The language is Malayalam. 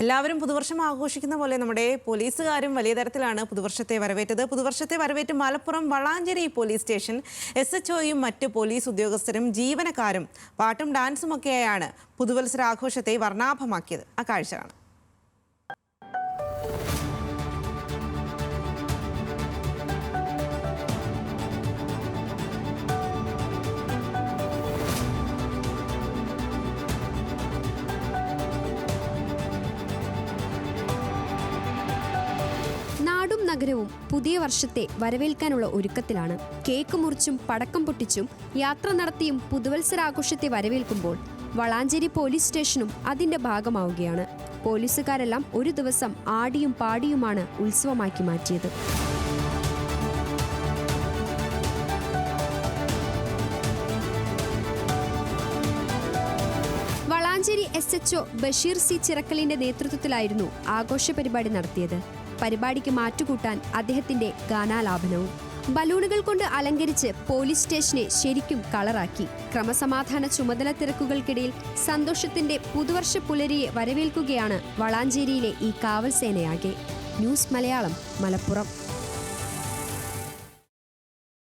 എല്ലാവരും പുതുവർഷം ആഘോഷിക്കുന്ന പോലെ നമ്മുടെ പോലീസുകാരും വലിയ തരത്തിലാണ് പുതുവർഷത്തെ വരവേറ്റത്. പുതുവർഷത്തെ വരവേറ്റ് മലപ്പുറം വളാഞ്ചേരി പോലീസ് സ്റ്റേഷൻ SHOയും മറ്റ് പോലീസ് ഉദ്യോഗസ്ഥരും ജീവനക്കാരും പാട്ടും ഡാൻസും ഒക്കെയായാണ് പുതുവത്സരാഘോഷത്തെ വർണ്ണാഭമാക്കിയത്. ആ കാഴ്ച കാണാം. നാടും നഗരവും പുതിയ വർഷത്തെ വരവേൽക്കാനുള്ള ഒരുക്കത്തിലാണ്. കേക്ക് മുറിച്ചും പടക്കം പൊട്ടിച്ചും യാത്ര നടത്തിയും പുതുവത്സരാഘോഷത്തെ വരവേൽക്കുമ്പോൾ വളാഞ്ചേരി പോലീസ് സ്റ്റേഷനും അതിന്റെ ഭാഗമാവുകയാണ്. പോലീസുകാരെല്ലാം ഒരു ദിവസം ആടിയും പാടിയുമാണ് ഉത്സവമാക്കി മാറ്റിയത്. വളാഞ്ചേരി SHO ബഷീർ C ചിറക്കലിന്റെ നേതൃത്വത്തിലായിരുന്നു ആഘോഷ പരിപാടി നടത്തിയത്. പരിപാടിക്ക് മാറ്റുകൂട്ടാൻ അദ്ദേഹത്തിന്റെ ഗാനാലാപനവും ബലൂണുകൾ കൊണ്ട് അലങ്കരിച്ച് പോലീസ് സ്റ്റേഷനെ ശരിക്കും കളറാക്കി. ക്രമസമാധാന ചുമതല തിരക്കുകൾക്കിടയിൽ സന്തോഷത്തിന്റെ പുതുവർഷ പുലരിയെ വരവേൽക്കുകയാണ് വളാഞ്ചേരിയിലെ ഈ കാവൽ സേനയാകെ. ന്യൂസ് മലയാളം, മലപ്പുറം.